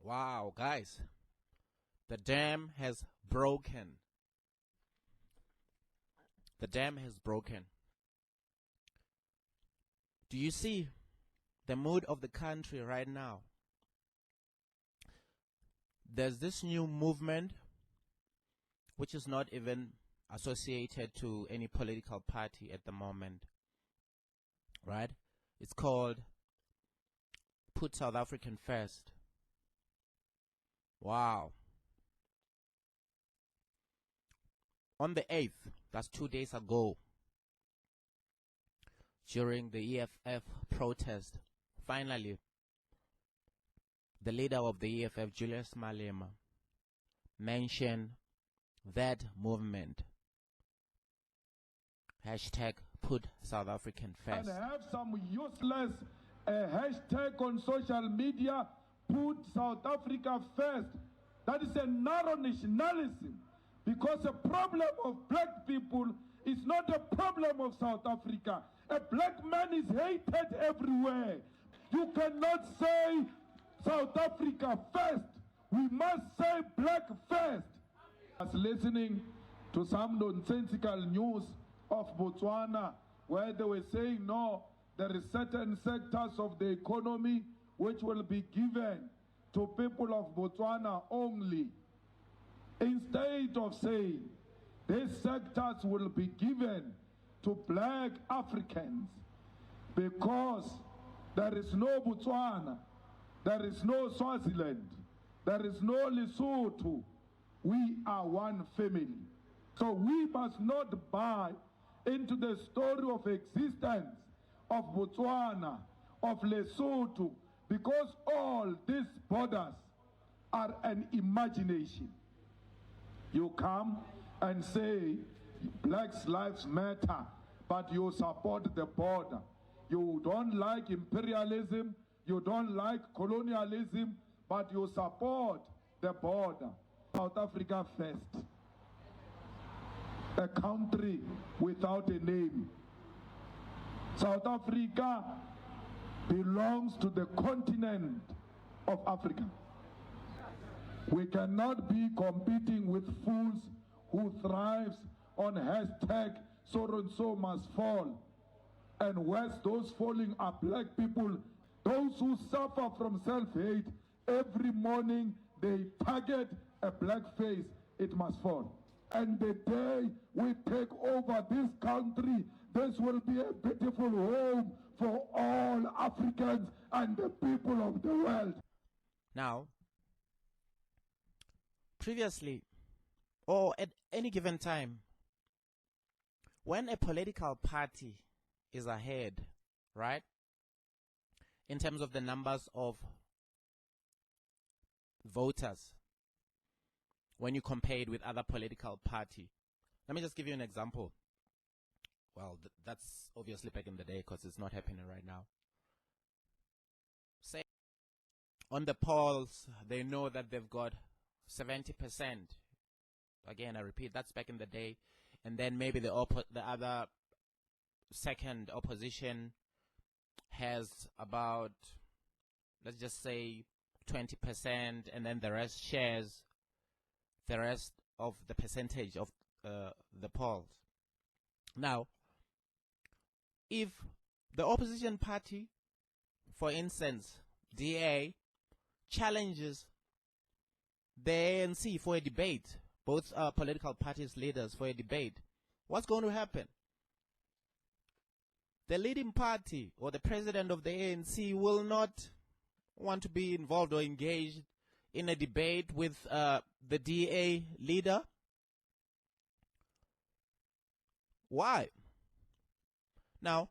Wow, guys, the dam has broken. The dam has broken. Do you see the mood of the country right now? There's this new movement which is not even associated to any political party at the moment, right? It's called Put South African First. Wow. On the 8th, that's 2 days ago, during the EFF protest, finally, the leader of the EFF, Julius Malema, mentioned that movement. Hashtag Put South African First. And have some useless hashtag on social media, Put South Africa First. That is a narrow nationalism, because the problem of black people is not a problem of South Africa. A black man is hated everywhere. You cannot say South Africa first. We must say black first. I was listening to some nonsensical news of Botswana where they were saying, no, there is certain sectors of the economy which will be given to people of Botswana only. Instead of saying these sectors will be given to black Africans, because there is no Botswana, there is no Swaziland, there is no Lesotho. We are one family. So we must not buy into the story of existence of Botswana, of Lesotho, because all these borders are an imagination. You come and say Black Lives Matter, but you support the border. You don't like imperialism, you don't like colonialism, but you support the border. South Africa first. A country without a name. South Africa belongs to the continent of Africa. We cannot be competing with fools who thrives on hashtag so and so must fall. And worse, those falling are black people, those who suffer from self-hate. Every morning they target a black face, it must fall. And the day we take over this country, this will be a beautiful home for all Africans and the people of the world. Now, previously, or at any given time, when a political party is ahead, right, in terms of the numbers of voters, when you compare it with other political party. Let me just give you an example. Well, that's obviously back in the day because it's not happening right now. Say on the polls, they know that they've got 70%. Again, I repeat, that's back in the day. And then maybe the other second opposition has about, let's just say, 20%, and then the rest shares the rest of the percentage of the polls. Now, if the opposition party, for instance, DA, challenges the ANC for a debate, both political parties' leaders for a debate, what's going to happen? The leading party or the president of the ANC will not want to be involved or engaged in a debate with the DA leader. Why? Now,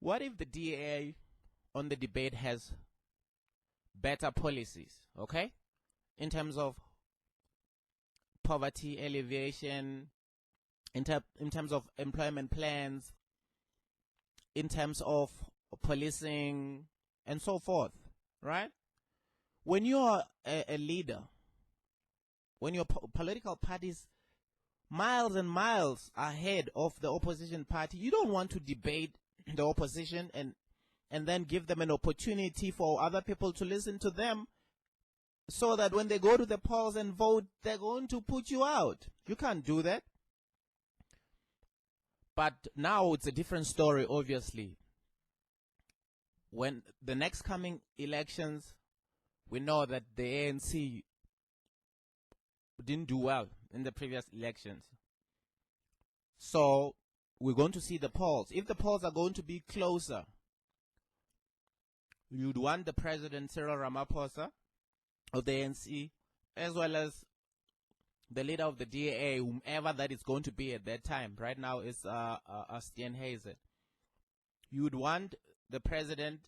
what if the DA on the debate has better policies, okay? In terms of poverty alleviation, in terms of employment plans, in terms of policing, and so forth, right? When you are a leader, when your political parties miles and miles ahead of the opposition party, you don't want to debate the opposition and then give them an opportunity for other people to listen to them so that when they go to the polls and vote, they're going to put you out. You can't do that. But now it's a different story, obviously. When the next coming elections, we know that the ANC didn't do well in the previous elections. So we're going to see the polls. If the polls are going to be closer, you'd want the president, Cyril Ramaphosa, of the ANC, as well as the leader of the DA, whomever that is going to be at that time. Right now it's Steenhuisen. You would want the president,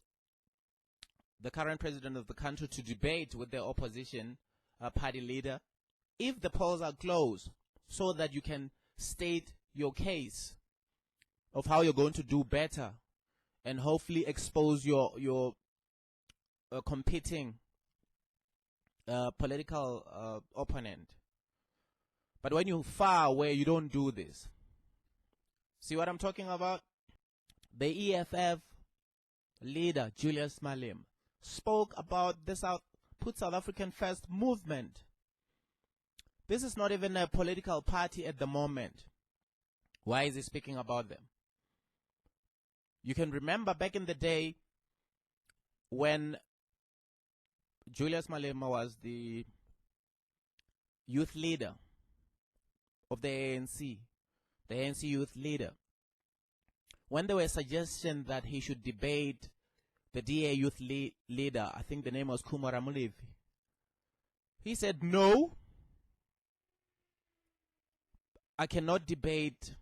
the current president of the country, to debate with the opposition party leader if the polls are close, so that you can state your case of how you're going to do better and hopefully expose your competing political opponent. But when you're far away, you don't do this. See what I'm talking about? The EFF leader, Julius Malema, spoke about the Put South African First movement. This is not even a political party at the moment. Why is he speaking about them? You can remember back in the day when Julius Malema was the youth leader of the ANC youth leader. When there were suggestions that he should debate the DA youth leader, I think the name was Kumara Mulevi, he said, no, I cannot debate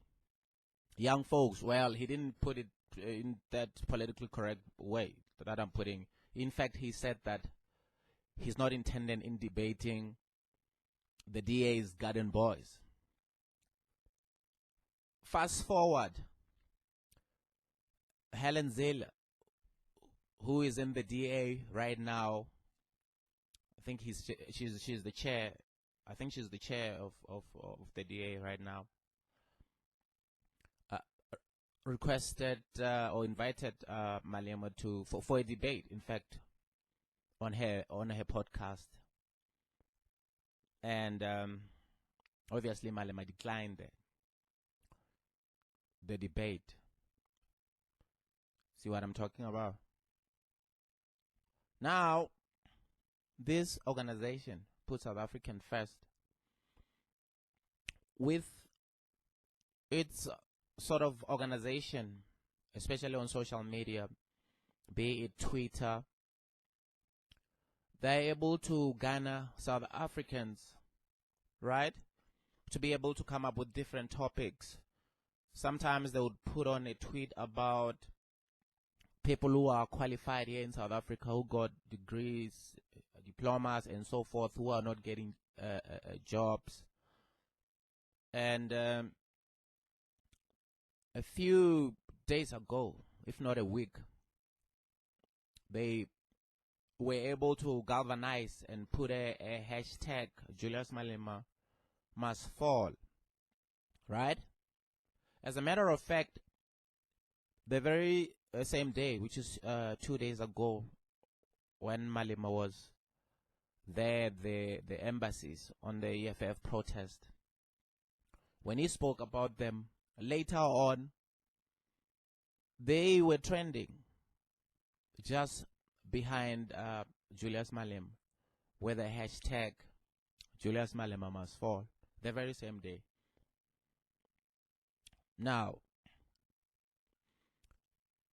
young folks. Well, he didn't put it in that politically correct way that I'm putting. In fact, he said that he's not intending in debating the DA's garden boys. Fast forward, Helen Zille, who is in the DA right now, I think she's the chair. I think she's the chair of the DA right now. Requested or invited Malema for a debate. In fact, on her podcast, and obviously Malema declined the debate. See what I'm talking about? Now, this organization, Put South African First, with its sort of organization, especially on social media, be it Twitter, they're able to garner South Africans, right? To be able to come up with different topics. Sometimes they would put on a tweet about people who are qualified here in South Africa, who got degrees, diplomas, and so forth, who are not getting jobs. And a few days ago, if not a week, they were able to galvanize and put a hashtag, Julius Malema must fall, right? As a matter of fact, the very same day, which is 2 days ago, when Malema was there at the embassies on the EFF protest, when he spoke about them, later on, they were trending just behind Julius Malema with the hashtag Julius Malema must fall, the very same day. Now,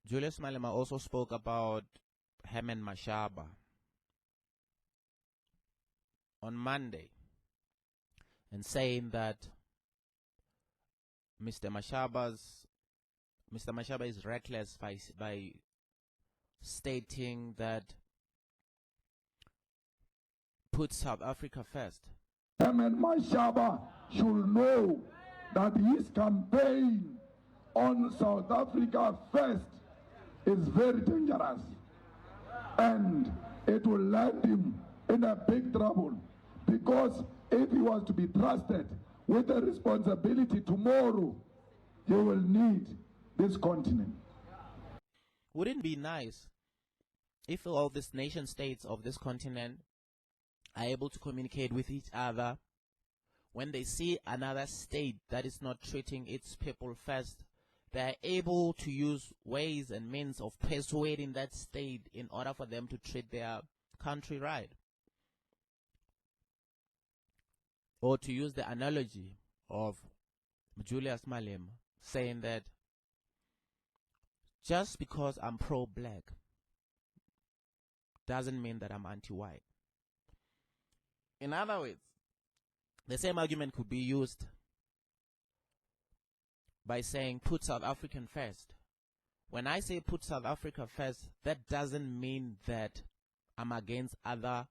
Julius Malema also spoke about Herman Mashaba on Monday, and saying that Mr. Mashaba is reckless by stating that put South Africa first. Herman Mashaba should know that his campaign on South Africa first is very dangerous, and it will land him in a big trouble, because if he was to be trusted with the responsibility tomorrow, he will need this continent. Wouldn't it be nice if all these nation states of this continent are able to communicate with each other. When they see another state that is not treating its people first, they are able to use ways and means of persuading that state in order for them to treat their country right. Or to use the analogy of Julius Malema saying that just because I'm pro-black doesn't mean that I'm anti-white. In other words, the same argument could be used by saying put South African first. When I say put South Africa first, that doesn't mean that I'm against other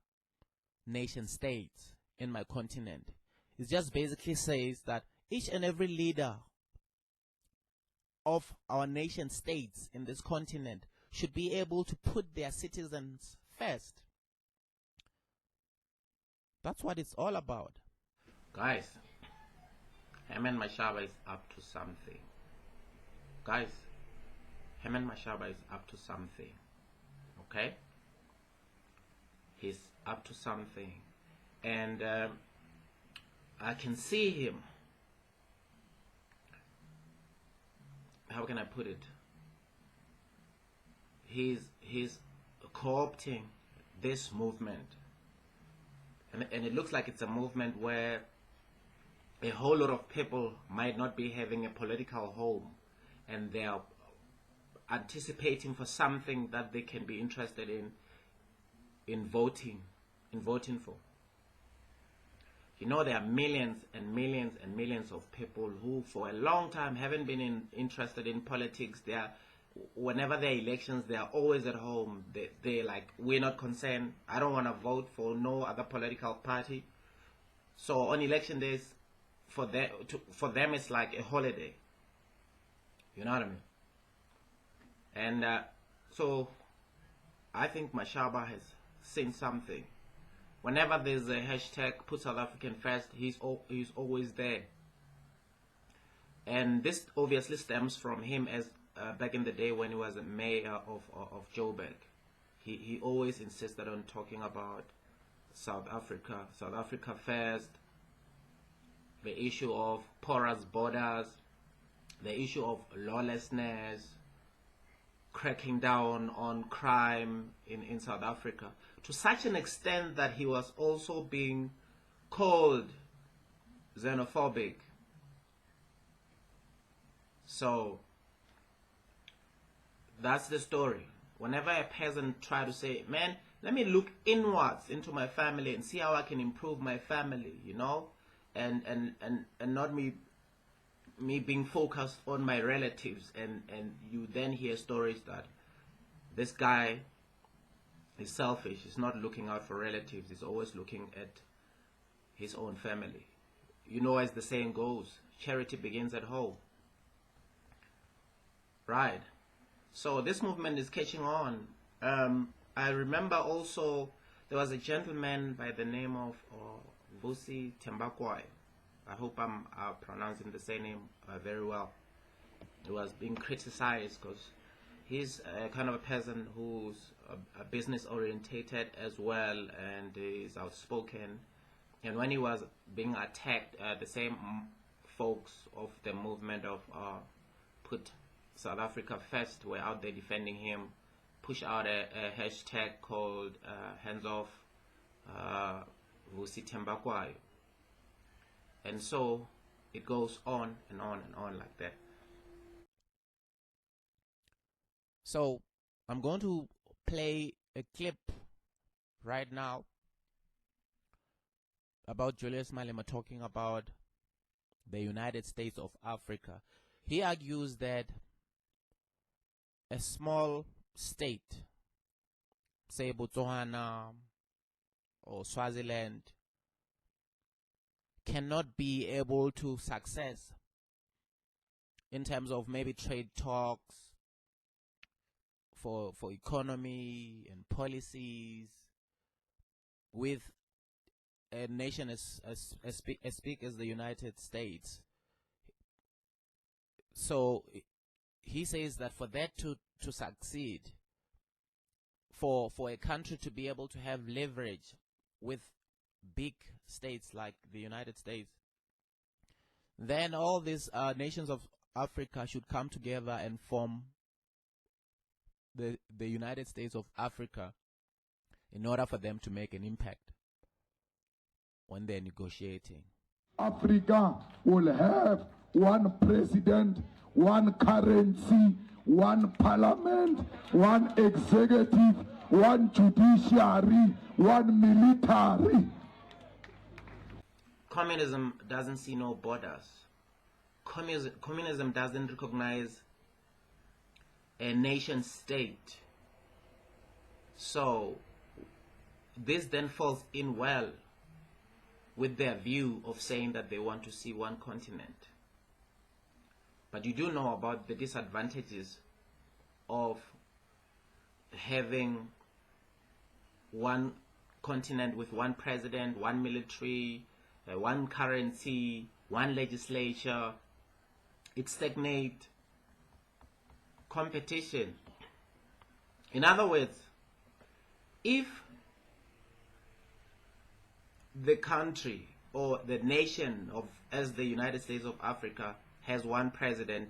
nation states in my continent. It just basically says that each and every leader of our nation states in this continent should be able to put their citizens first. That's what it's all about. Guys, Herman Mashaba is up to something. Guys, Herman Mashaba is up to something. Okay? He's up to something. And I can see him. How can I put it? He's co-opting this movement. And it looks like it's a movement where a whole lot of people might not be having a political home, and they are anticipating for something that they can be interested in voting for. You know, there are millions and millions and millions of people who for a long time haven't been interested in politics. They are, whenever there are elections, they are always at home. They're like, we're not concerned. I don't want to vote for no other political party. So on election days, for them it's like a holiday. You know what I mean? And so I think Mashaba has seen something. Whenever there's a hashtag put South African first, he's always there. And this obviously stems from him as back in the day when he was a mayor of Joburg. He always insisted on talking about South Africa first, the issue of porous borders, the issue of lawlessness, cracking down on crime in South Africa, to such an extent that he was also being called xenophobic. So that's the story. Whenever a peasant tries to say, man, let me look inwards into my family and see how I can improve my family, you know, and not me being focused on my relatives, and you then hear stories that this guy is selfish, he's not looking out for relatives, he's always looking at his own family. You know, as the saying goes, charity begins at home. Right. So this movement is catching on. I remember also there was a gentleman by the name of Vusi Tembakwai. I hope I'm pronouncing the surname very well. He was being criticized because he's kind of a person who's a business orientated as well, and is outspoken. And when he was being attacked, the same folks of the movement of Put South Africa First were out there defending him, push out a hashtag called hands off Vusi Tembakwai. And so it goes on and on and on like that. So I'm going to play a clip right now about Julius Malema talking about the United States of Africa. He argues that a small state, say Botswana or Swaziland, cannot be able to success in terms of maybe trade talks for economy and policies with a nation as big as the United States. So he says that for that to succeed, for a country to be able to have leverage with big states like the United States, then all these nations of Africa should come together and form the United States of Africa in order for them to make an impact when they're negotiating. Africa will have one president, one currency, one parliament, one executive, one judiciary, one military. Communism doesn't see no borders. Communism doesn't recognize a nation state. So this then falls in well with their view of saying that they want to see one continent. But you do know about the disadvantages of having one continent with one president, one military, one currency, one legislature. It stagnates competition. In other words, if the country or the nation as the United States of Africa has one president,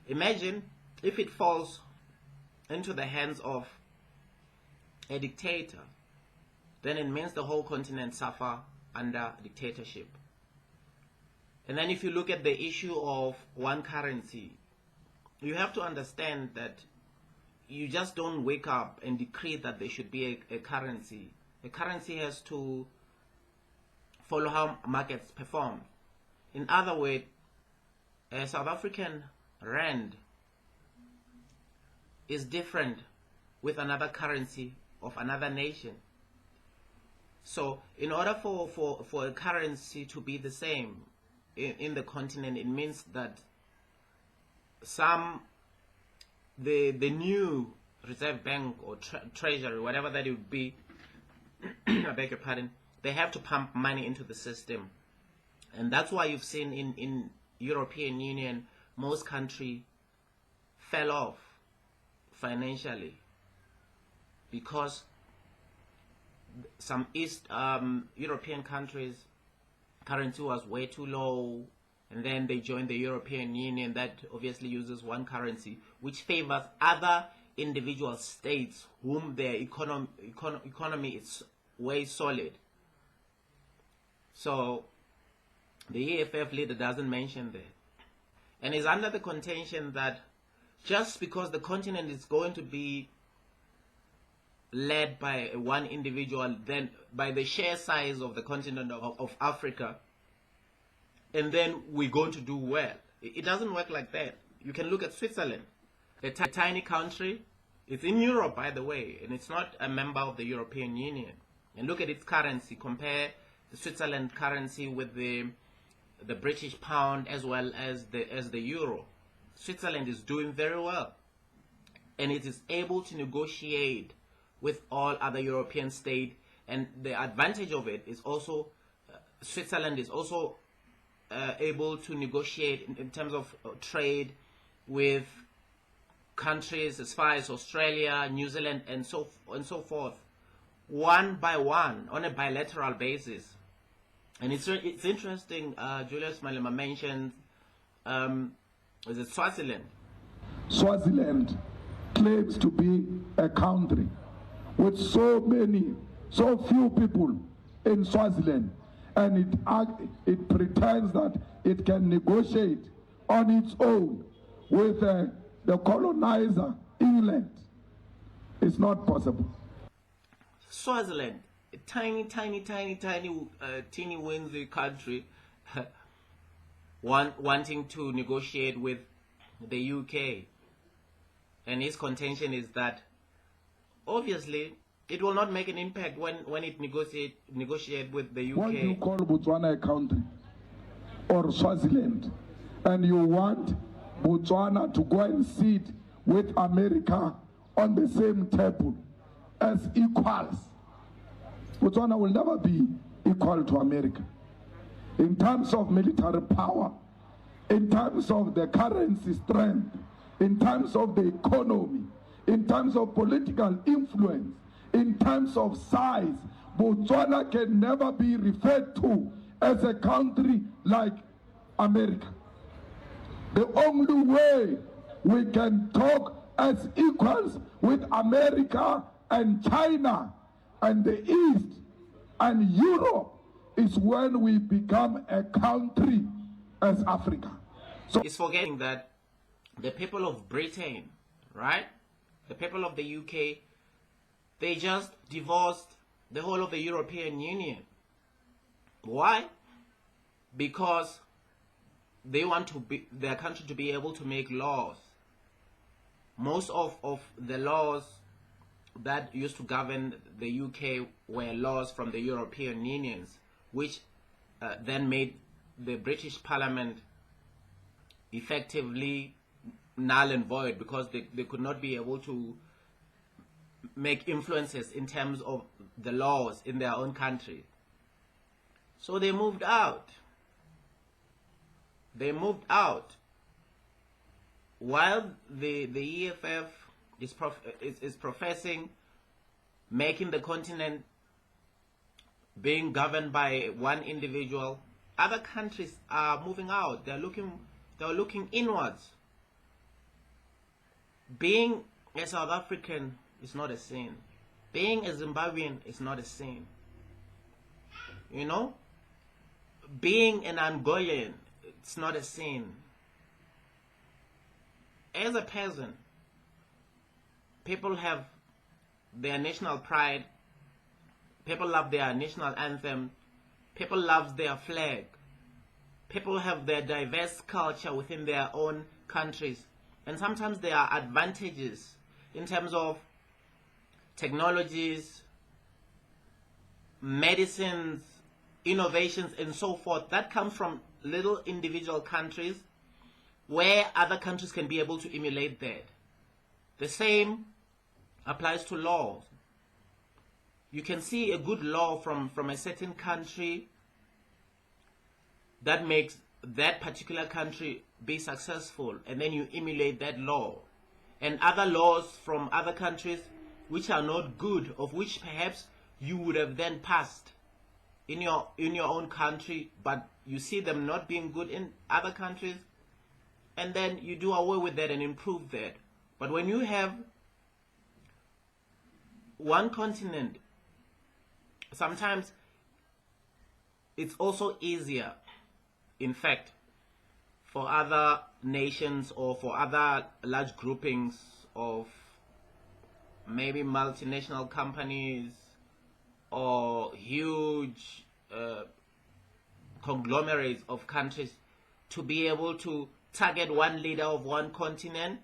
imagine if it falls into the hands of a dictator, then it means the whole continent suffer under dictatorship. And then if you look at the issue of one currency, you have to understand that you just don't wake up and decree that there should be a currency. A currency has to follow how markets perform. In other words, a South African rand is different with another currency of another nation. So in order for a currency to be the same in the continent, it means that the new Reserve Bank or Treasury, whatever that it would be, I beg your pardon, they have to pump money into the system. And that's why you've seen in European Union, most countries fell off financially because some East European countries' currency was way too low, and then they joined the European Union that obviously uses one currency, which favors other individual states whom their economy is way solid. So the EFF leader doesn't mention that, and is under the contention that just because the continent is going to be led by one individual, then by the sheer size of the continent of Africa, and then we're going to do well. It doesn't work like that. You can look at Switzerland, a tiny country. It's in Europe, by the way, and it's not a member of the European Union. And look at its currency. Compare the Switzerland currency with the British pound as well as the euro. Switzerland is doing very well, and it is able to negotiate with all other European states. And the advantage of it is also Switzerland is also able to negotiate in terms of trade with countries as far as Australia, New Zealand, and so forth, one by one on a bilateral basis. And it's interesting. Julius Malema mentioned is it Swaziland? Swaziland claims to be a country with so few people in Swaziland, and it pretends that it can negotiate on its own with the colonizer, England. It's not possible. Swaziland, a teeny weensy country, wanting to negotiate with the UK, and his contention is that obviously it will not make an impact when it negotiate with the UK. What do you call Botswana a country or Swaziland, and you want Botswana to go and sit with America on the same table as equals? Botswana will never be equal to America in terms of military power, in terms of the currency strength, in terms of the economy, in terms of political influence, in terms of size. Botswana can never be referred to as a country like America. The only way we can talk as equals with America and China and the East and Europe is when we become a country as Africa. So it's forgetting that the people of Britain, right? The people of the UK, they just divorced the whole of the European Union. Why? Because they want their country to be able to make laws. Most of the laws that used to govern the UK were laws from the European Unions, which then made the British Parliament effectively null and void, because they could not be able to make influences in terms of the laws in their own country. So they moved out. They moved out. While the EFF is professing making the continent being governed by one individual, other countries are moving out. They're looking inwards. Being a South African is not a sin. Being a Zimbabwean is not a sin. You know? Being an Angolan, it's not a sin. As a peasant, people have their national pride. People love their national anthem. People love their flag. People have their diverse culture within their own countries. And sometimes there are advantages in terms of technologies, medicines, innovations, and so forth that come from little individual countries where other countries can be able to emulate that. The same applies to laws. You can see a good law from a certain country that makes that particular country be successful, and then you emulate that law. And other laws from other countries which are not good, of which perhaps you would have then passed in your own country, but you see them not being good in other countries, and then you do away with that and improve that. But when you have one continent, sometimes it's also easier, in fact, for other nations or for other large groupings of maybe multinational companies or huge conglomerates of countries to be able to target one leader of one continent,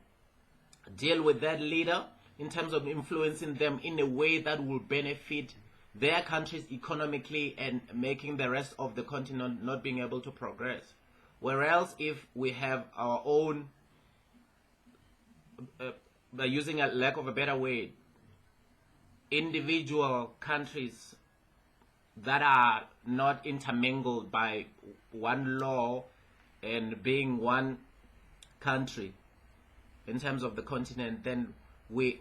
deal with that leader in terms of influencing them in a way that will benefit their countries economically and making the rest of the continent not being able to progress. Whereas if we have our own, by using a lack of a better way, individual countries that are not intermingled by one law and being one country in terms of the continent, then we're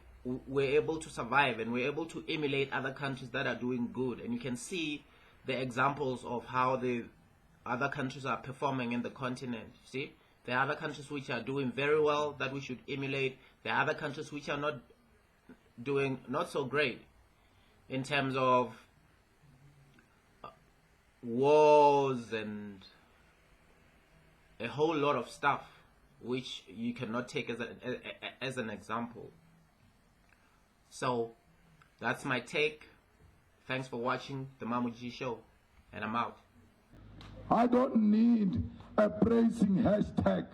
able to survive and we're able to emulate other countries that are doing good. And you can see the examples of how the other countries are performing in the continent. See, there are other countries which are doing very well that we should emulate. There are other countries which are not so great in terms of wars and a whole lot of stuff which you cannot take as an example. So that's my take. Thanks for watching the Mamuji Show, and I'm out. I don't need a praising hashtag.